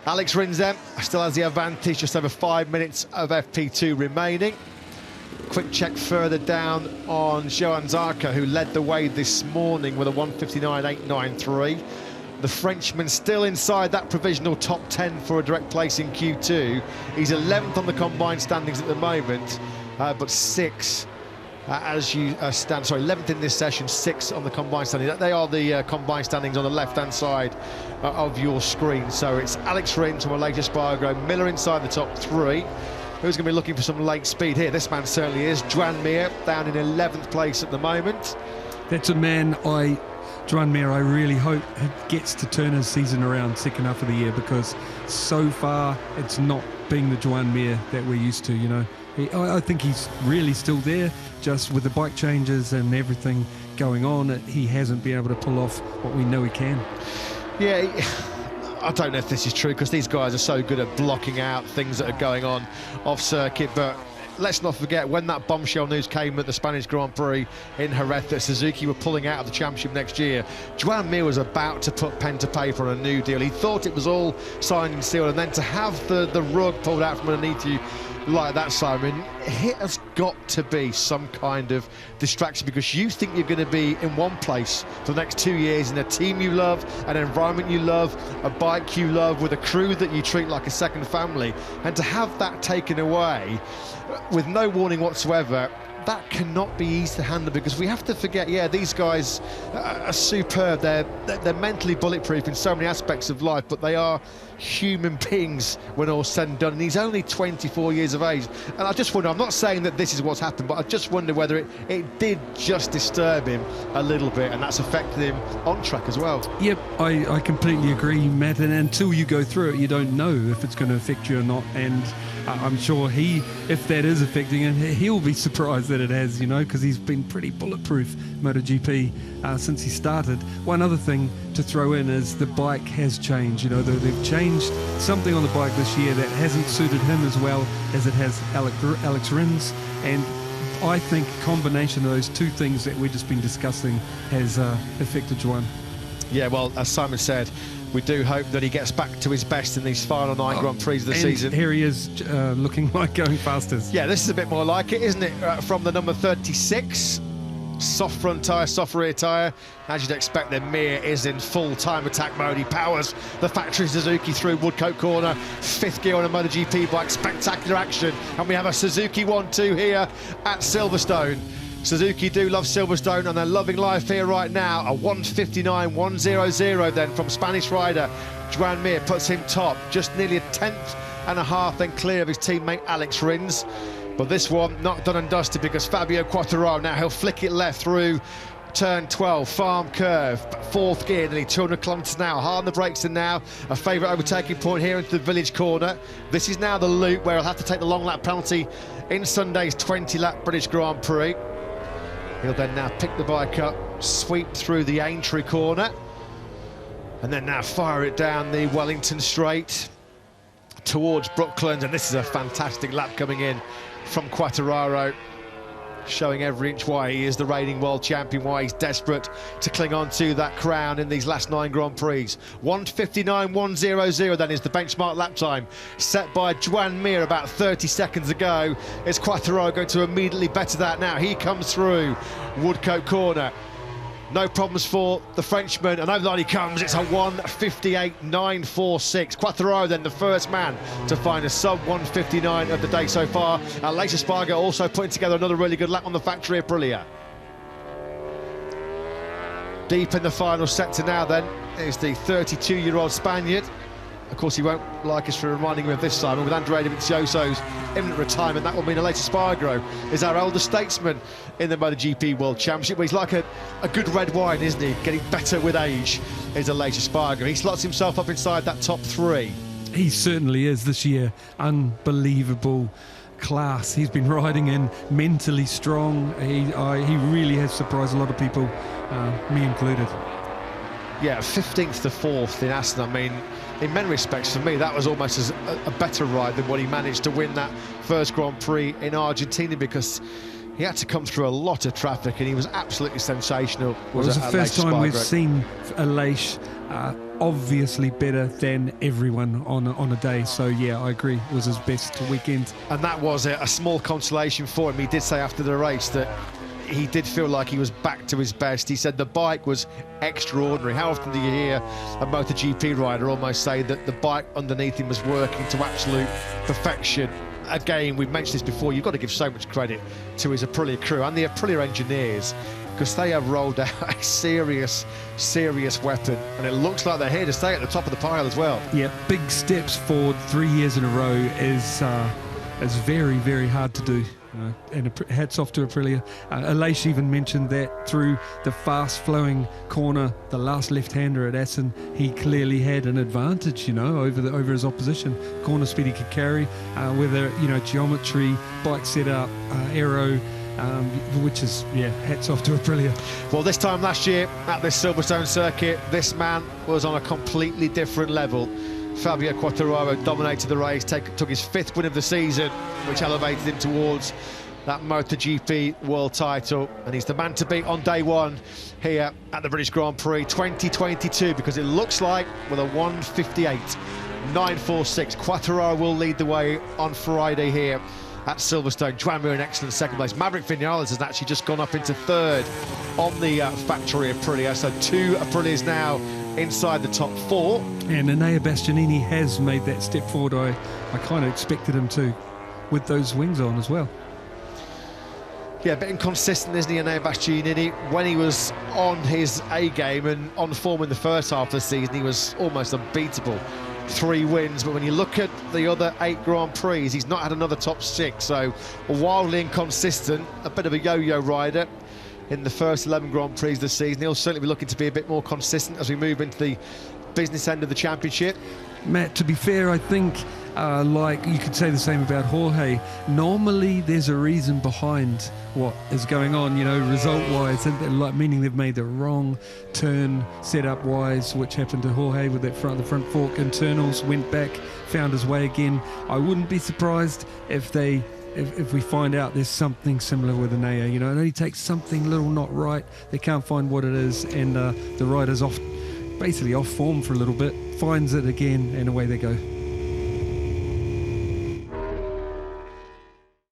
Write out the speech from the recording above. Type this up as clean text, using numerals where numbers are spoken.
Alex Rins then still has the advantage, just over 5 minutes of FP2 remaining. Quick check further down on Johan Zarco, who led the way this morning with a 1:59.893. The Frenchman still inside that provisional top 10 for a direct place in Q2. He's 11th on the combined standings at the moment, but 6 as you stand, sorry, 11th in this session, 6 on the combined standings. They are the combined standings on the left-hand side of your screen. So it's Alex Rins from Malaysia Spargo, Miller inside the top 3. Who's going to be looking for some late speed here? This man certainly is. Juan Mir down in 11th place at the moment. That's a man Juan Mir, I really hope gets to turn his season around second half of the year, because so far it's not being the Juan Mir that we're used to, you know. I think he's really still there, just with the bike changes and everything going on, he hasn't been able to pull off what we know he can. Yeah, I don't know if this is true, because these guys are so good at blocking out things that are going on off circuit, but let's not forget, when that bombshell news came at the Spanish Grand Prix in Jerez that Suzuki were pulling out of the championship next year, Juan Mir was about to put pen to paper on a new deal. He thought it was all signed and sealed, and then to have the rug pulled out from underneath you like that, Simon, it has got to be some kind of distraction, because you think you're going to be in one place for the next 2 years in a team you love, an environment you love, a bike you love, with a crew that you treat like a second family, and to have that taken away with no warning whatsoever, that cannot be easy to handle, because we have to forget, yeah, these guys are superb. They're mentally bulletproof in so many aspects of life, but they are human beings when all's said and done. And he's only 24 years of age. And I just wonder, I'm not saying that this is what's happened, but I just wonder whether it did just disturb him a little bit, and that's affected him on track as well. Yep, I completely agree, Matt, and until you go through it, you don't know if it's going to affect you or not. And I'm sure if that is affecting him, he'll be surprised that it has, you know, because he's been pretty bulletproof MotoGP since he started. One other thing to throw in is the bike has changed. You know, they've changed something on the bike this year that hasn't suited him as well as it has Alex Rins, and I think a combination of those two things that we've just been discussing has affected Juan. Yeah, well, as Simon said, we do hope that he gets back to his best in these final 9 Grand Prix of the season. Here he is, looking like going fastest. Yeah, this is a bit more like it, isn't it? From the number 36. Soft front tyre, soft rear tyre. As you'd expect, then Mir is in full time attack mode. He powers the factory Suzuki through Woodcote Corner. 5th gear on a MotoGP bike. Spectacular action. And we have a Suzuki 1-2 here at Silverstone. Suzuki do love Silverstone, and they're loving life here right now. A 1:59.100 then from Spanish rider Juan Mir puts him top, just nearly a 10th then clear of his teammate Alex Rins. But this one not done and dusted, because Fabio Quartararo, now he'll flick it left through turn 12, farm curve, 4th gear, nearly 200 kilometres an hour. Hard on the brakes, and now a favourite overtaking point here into the village corner. This is now the loop where he'll have to take the long lap penalty in Sunday's 20-lap British Grand Prix. He'll then now pick the bike up, sweep through the Aintree corner, and then now fire it down the Wellington Straight towards Brooklands. And this is a fantastic lap coming in from Quartararo, showing every inch why he is the reigning world champion, why he's desperate to cling on to that crown in these last 9 Grand Prix. 1:59.100 then is the benchmark lap time set by Juan Mir about 30 seconds ago. Is Quartararo going to immediately better that now? He comes through Woodcote Corner. No problems for the Frenchman, and over the line he comes. It's a 1:58.946. Quartararo then the first man to find a sub 1:59 of the day so far. Malaysia Spargo also putting together another really good lap on the factory Aprilia. Deep in the final sector now then is the 32-year-old Spaniard. Of course, he won't like us for reminding him of this, Simon. With Andrea Dovizioso's imminent retirement, that will mean Malaysia Spargo is our elder statesman in the MotoGP World Championship. But he's like a good red wine, isn't he? Getting better with age is Malaysia Spargo. He slots himself up inside that top 3. He certainly is this year. Unbelievable class he's been riding in, mentally strong. He really has surprised a lot of people, me included. Yeah, 15th to 4th in Aston. I mean, in many respects, for me, that was almost a better ride than what he managed to win that first Grand Prix in Argentina, because he had to come through a lot of traffic, and he was absolutely sensational. It was the first time we've seen Aleix obviously better than everyone on a day. So yeah, I agree, it was his best weekend. And that was a small consolation for him. He did say after the race that he did feel like he was back to his best. He said the bike was extraordinary. How often do you hear a MotoGP rider almost say that the bike underneath him was working to absolute perfection? Again, we've mentioned this before, you've got to give so much credit to his Aprilia crew and the Aprilia engineers, because they have rolled out a serious weapon, and it looks like they're here to stay at the top of the pile as well. Yeah, big steps forward 3 years in a row is very, very hard to do. And hats off to Aprilia. Aleix even mentioned that through the fast-flowing corner, the last left-hander at Assen, he clearly had an advantage, over his opposition. Corner speed he could carry, whether geometry, bike setup, aero. Which is, hats off to Aprilia. Well, this time last year at this Silverstone circuit, this man was on a completely different level. Fabio Quartararo dominated the race, took his 5th win of the season, which elevated him towards that MotoGP world title, and he's the man to beat on day one here at the British Grand Prix 2022, because it looks like with a 1:58.946, Quartararo will lead the way on Friday here at Silverstone. Juan Mir in excellent second place. Maverick Vinales has actually just gone up into 3rd on the factory Aprilia, so 2 Aprilias now inside the top 4. And Enea Bastianini has made that step forward. I kind of expected him to, with those wings on as well. Yeah, a bit inconsistent, isn't he, Enea Bastianini? When he was on his A game and on form in the first half of the season, he was almost unbeatable. 3 wins, but when you look at the other 8 Grand Prix, he's not had another top 6, so wildly inconsistent, a bit of a yo-yo rider in the first 11 Grand Prix this season. He'll certainly be looking to be a bit more consistent as we move into the business end of the championship. Matt, to be fair, I think like you could say the same about Jorge. Normally there's a reason behind what is going on, result-wise, meaning they've made the wrong turn setup-wise, which happened to Jorge with that the front fork internals, went back, found his way again. I wouldn't be surprised if we find out there's something similar with Enea. It only takes something little not right, they can't find what it is, and the rider's basically off form for a little bit, finds it again, and away they go.